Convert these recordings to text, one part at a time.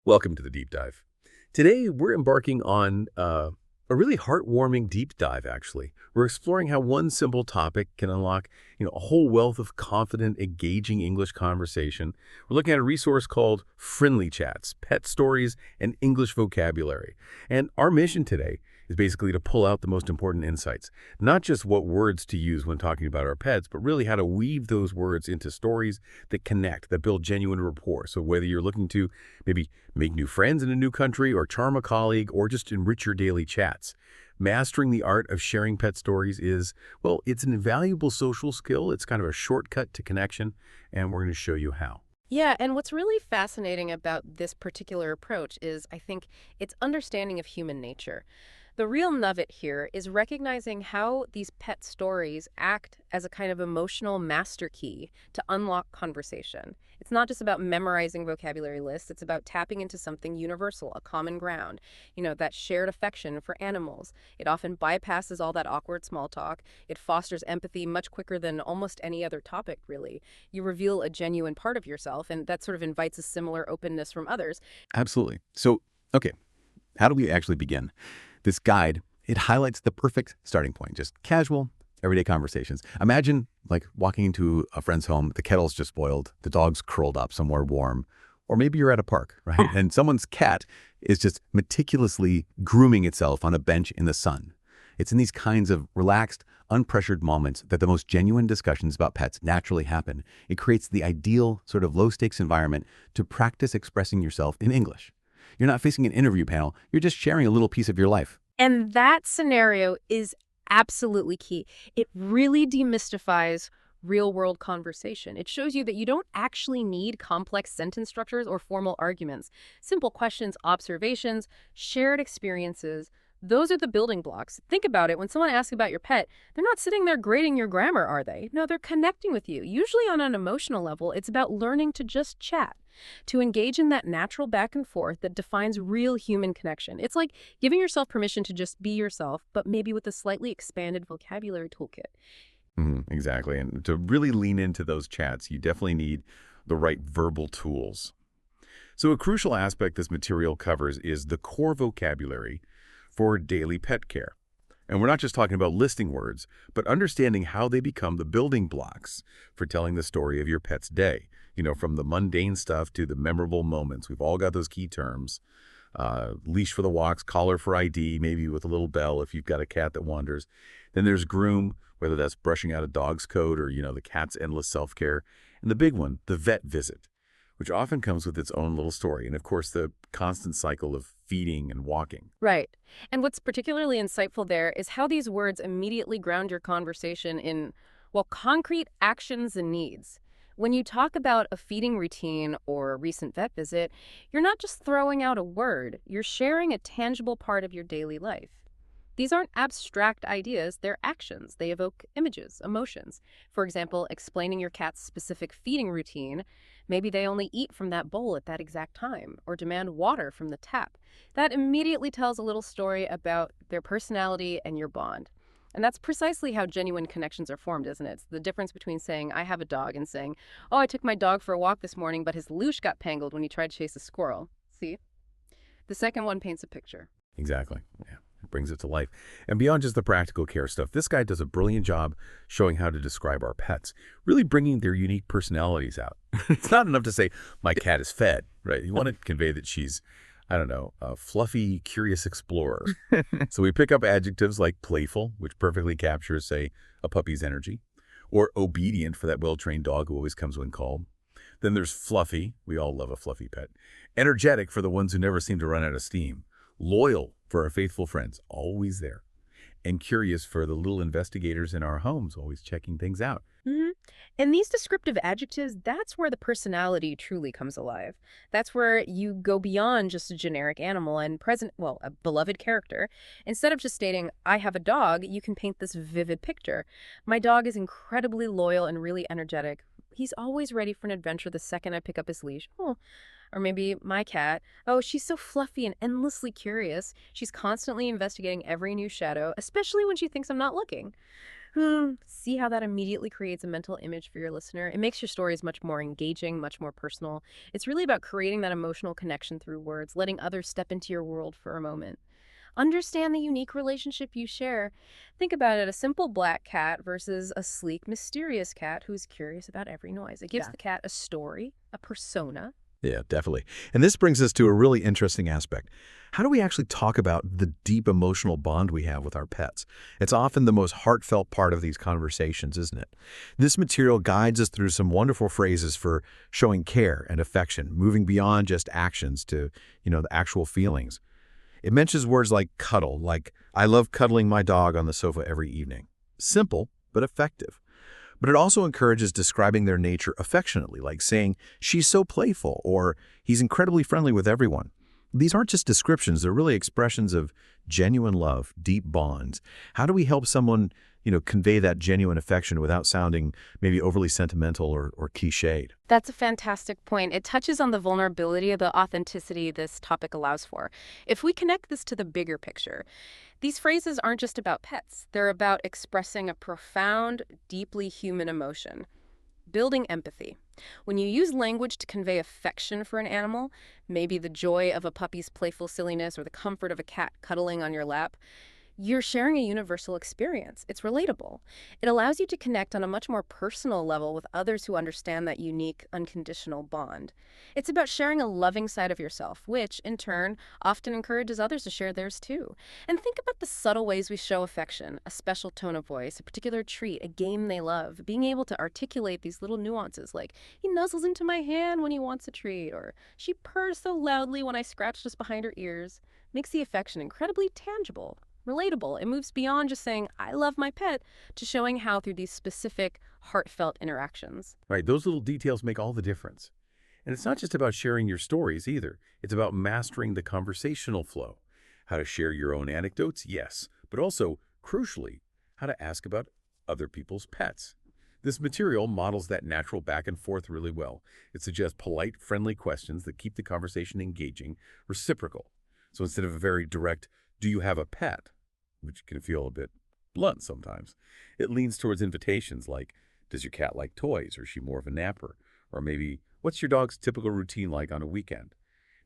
Welcome to the deep dive. Today, we're embarking on a really heartwarming deep dive, actually. We're exploring how one simple topic can unlock, a whole wealth of confident, engaging English conversation. We're looking at a resource called Friendly Chats, Pet Stories, and English Vocabulary. And our mission today is basically to pull out the most important insights, not just what words to use when talking about our pets, but really how to weave those words into stories that connect, that build genuine rapport. So whether you're looking to maybe make new friends in a new country or charm a colleague or just enrich your daily chats, mastering the art of sharing pet stories is, well, it's an invaluable social skill. It's kind of a shortcut to connection, and we're going to show you how. Yeah, and what's really fascinating about this particular approach is, I think, its understanding of human nature. The real nugget here is recognizing how these pet stories act as a kind of emotional master key to unlock conversation. It's not just about memorizing vocabulary lists, it's about tapping into something universal, a common ground, that shared affection for animals. It often bypasses all that awkward small talk. It fosters empathy much quicker than almost any other topic, really. You reveal a genuine part of yourself, and that sort of invites a similar openness from others. Absolutely. So, okay, how do we actually begin? This guide, it highlights the perfect starting point, just casual, everyday conversations. Imagine like walking into a friend's home, the kettle's just boiled, the dog's curled up somewhere warm, or maybe you're at a park, right? And someone's cat is just meticulously grooming itself on a bench in the sun. It's in these kinds of relaxed, unpressured moments that the most genuine discussions about pets naturally happen. It creates the ideal sort of low-stakes environment to practice expressing yourself in English. You're not facing an interview panel. You're just sharing a little piece of your life. And that scenario is absolutely key. It really demystifies real-world conversation. It shows you that you don't actually need complex sentence structures or formal arguments. Simple questions, observations, shared experiences, those are the building blocks. Think about it. When someone asks about your pet, they're not sitting there grading your grammar, are they? No, they're connecting with you. Usually on an emotional level, it's about learning to just chat, to engage in that natural back and forth that defines real human connection. It's like giving yourself permission to just be yourself, but maybe with a slightly expanded vocabulary toolkit. Exactly. And to really lean into those chats, you definitely need the right verbal tools. So a crucial aspect this material covers is the core vocabulary for daily pet care. And we're not just talking about listing words, but understanding how they become the building blocks for telling the story of your pet's day. From the mundane stuff to the memorable moments. We've all got those key terms. Leash for the walks, collar for ID, maybe with a little bell if you've got a cat that wanders. Then there's groom, whether that's brushing out a dog's coat or, the cat's endless self-care. And the big one, the vet visit, which often comes with its own little story. And of course, the constant cycle of feeding and walking. Right. And what's particularly insightful there is how these words immediately ground your conversation in, well, concrete actions and needs. When you talk about a feeding routine or a recent vet visit, you're not just throwing out a word, you're sharing a tangible part of your daily life. These aren't abstract ideas, they're actions. They evoke images, emotions. For example, explaining your cat's specific feeding routine. Maybe they only eat from that bowl at that exact time, or demand water from the tap. That immediately tells a little story about their personality and your bond. And that's precisely how genuine connections are formed, isn't it? It's the difference between saying, I have a dog, and saying, oh, I took my dog for a walk this morning, but his leash got tangled when he tried to chase a squirrel. See? The second one paints a picture. Exactly. Yeah. It brings it to life. And beyond just the practical care stuff, this guy does a brilliant job showing how to describe our pets, really bringing their unique personalities out. It's not enough to say, my cat is fed, right? You want to convey that she's, I don't know, a fluffy, curious explorer. So we pick up adjectives like playful, which perfectly captures, say, a puppy's energy, or obedient for that well-trained dog who always comes when called. Then there's fluffy. We all love a fluffy pet. Energetic for the ones who never seem to run out of steam. Loyal for our faithful friends, always there. And curious for the little investigators in our homes, always checking things out. hmm And these descriptive adjectives, that's where the personality truly comes alive. That's where you go beyond just a generic animal and a beloved character. Instead of just stating, I have a dog, you can paint this vivid picture. My dog is incredibly loyal and really energetic. He's always ready for an adventure the second I pick up his leash. Oh, or maybe my cat. Oh, she's so fluffy and endlessly curious. She's constantly investigating every new shadow, especially when she thinks I'm not looking. See how that immediately creates a mental image for your listener? It makes your stories much more engaging, much more personal. It's really about creating that emotional connection through words, letting others step into your world for a moment. Understand the unique relationship you share. Think about it, a simple black cat versus a sleek, mysterious cat who's curious about every noise. It gives Yeah. the cat a story, a persona. Yeah, definitely. And this brings us to a really interesting aspect. How do we actually talk about the deep emotional bond we have with our pets? It's often the most heartfelt part of these conversations, isn't it? This material guides us through some wonderful phrases for showing care and affection, moving beyond just actions to, the actual feelings. It mentions words like cuddle, like, I love cuddling my dog on the sofa every evening. Simple, but effective. But it also encourages describing their nature affectionately, like saying, she's so playful, or he's incredibly friendly with everyone. These aren't just descriptions, they're really expressions of genuine love, deep bonds. How do we help someone, convey that genuine affection without sounding maybe overly sentimental or cliched? That's a fantastic point. It touches on the vulnerability of the authenticity this topic allows for. If we connect this to the bigger picture, these phrases aren't just about pets. They're about expressing a profound, deeply human emotion, building empathy. When you use language to convey affection for an animal, maybe the joy of a puppy's playful silliness or the comfort of a cat cuddling on your lap, you're sharing a universal experience. It's relatable. It allows you to connect on a much more personal level with others who understand that unique, unconditional bond. It's about sharing a loving side of yourself, which, in turn, often encourages others to share theirs too. And think about the subtle ways we show affection, a special tone of voice, a particular treat, a game they love, being able to articulate these little nuances like, he nuzzles into my hand when he wants a treat, or she purrs so loudly when I scratch just behind her ears, makes the affection incredibly tangible, relatable. It moves beyond just saying, I love my pet, to showing how through these specific, heartfelt interactions. Right, those little details make all the difference. And it's not just about sharing your stories either. It's about mastering the conversational flow. How to share your own anecdotes, yes, but also, crucially, how to ask about other people's pets. This material models that natural back and forth really well. It suggests polite, friendly questions that keep the conversation engaging, reciprocal. So instead of a very direct, do you have a pet? Which can feel a bit blunt sometimes, it leans towards invitations like, does your cat like toys, or is she more of a napper? Or maybe, what's your dog's typical routine like on a weekend?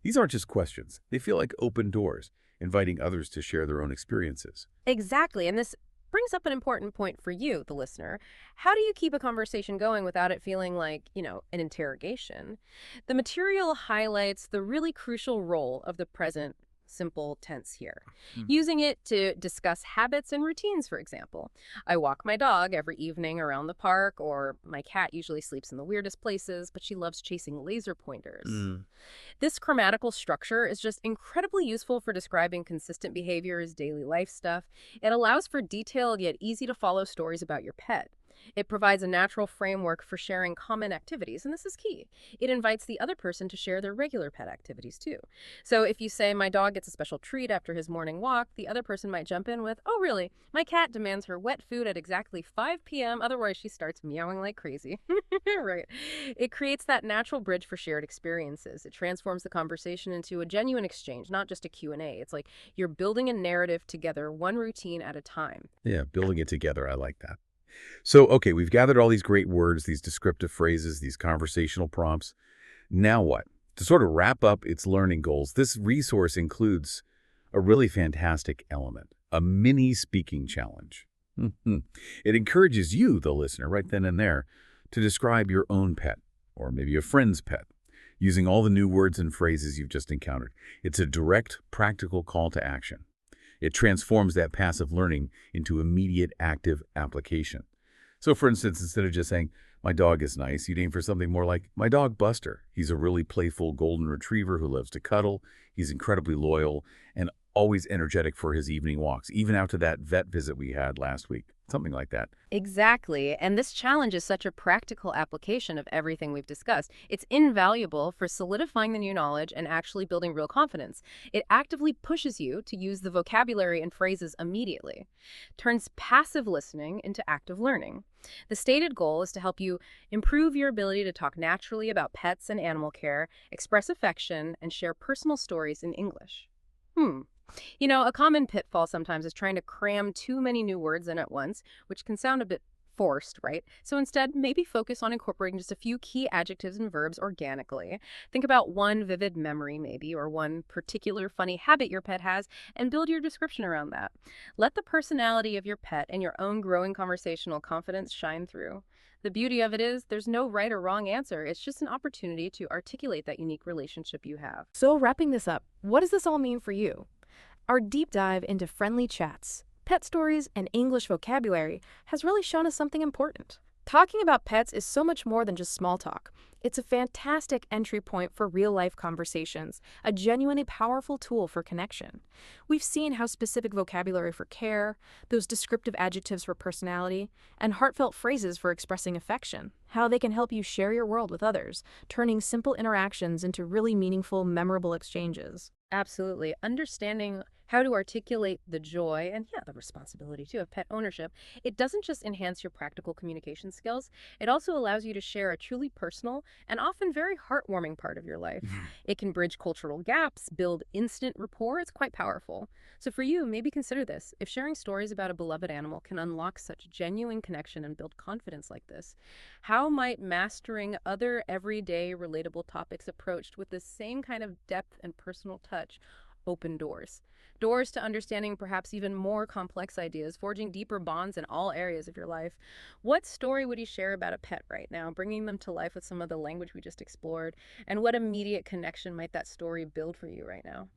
These aren't just questions. They feel like open doors, inviting others to share their own experiences. Exactly. And this brings up an important point for you, the listener. How do you keep a conversation going without it feeling like, an interrogation? The material highlights the really crucial role of the present simple tense here, using it to discuss habits and routines, for example. I walk my dog every evening around the park, or my cat usually sleeps in the weirdest places, but she loves chasing laser pointers. Mm. This grammatical structure is just incredibly useful for describing consistent behaviors, daily life stuff. It allows for detailed yet easy to follow stories about your pet. It provides a natural framework for sharing common activities, and this is key. It invites the other person to share their regular pet activities too. So if you say, my dog gets a special treat after his morning walk, the other person might jump in with, oh, really? My cat demands her wet food at exactly 5 p.m., otherwise she starts meowing like crazy. Right. It creates that natural bridge for shared experiences. It transforms the conversation into a genuine exchange, not just a Q&A. It's like you're building a narrative together, one routine at a time. Yeah, building it together. I like that. So, okay, we've gathered all these great words, these descriptive phrases, these conversational prompts. Now what? To sort of wrap up its learning goals, this resource includes a really fantastic element, a mini speaking challenge. It encourages you, the listener, right then and there, to describe your own pet, or maybe a friend's pet, using all the new words and phrases you've just encountered. It's a direct, practical call to action. It transforms that passive learning into immediate active application. So for instance, instead of just saying, my dog is nice, you'd aim for something more like, my dog Buster. He's a really playful golden retriever who loves to cuddle. He's incredibly loyal and always energetic for his evening walks, even out to that vet visit we had last week. Something like that. Exactly. And this challenge is such a practical application of everything we've discussed. It's invaluable for solidifying the new knowledge and actually building real confidence. It actively pushes you to use the vocabulary and phrases immediately, turns passive listening into active learning. The stated goal is to help you improve your ability to talk naturally about pets and animal care, express affection, and share personal stories in English. A common pitfall sometimes is trying to cram too many new words in at once, which can sound a bit forced, right? So instead, maybe focus on incorporating just a few key adjectives and verbs organically. Think about one vivid memory, maybe, or one particular funny habit your pet has, and build your description around that. Let the personality of your pet and your own growing conversational confidence shine through. The beauty of it is, there's no right or wrong answer. It's just an opportunity to articulate that unique relationship you have. So, wrapping this up, what does this all mean for you? Our deep dive into friendly chats, pet stories, and English vocabulary has really shown us something important. Talking about pets is so much more than just small talk. It's a fantastic entry point for real-life conversations, a genuinely powerful tool for connection. We've seen how specific vocabulary for care, those descriptive adjectives for personality, and heartfelt phrases for expressing affection, how they can help you share your world with others, turning simple interactions into really meaningful, memorable exchanges. Absolutely. Understanding how to articulate the joy and, yeah, the responsibility too of pet ownership, it doesn't just enhance your practical communication skills, it also allows you to share a truly personal and often very heartwarming part of your life. It can bridge cultural gaps, build instant rapport. It's quite powerful. So for you, maybe consider this. If sharing stories about a beloved animal can unlock such genuine connection and build confidence like this, how might mastering other everyday relatable topics approached with the same kind of depth and personal touch open doors? Doors to understanding perhaps even more complex ideas, forging deeper bonds in all areas of your life. What story would you share about a pet right now, bringing them to life with some of the language we just explored? And what immediate connection might that story build for you right now?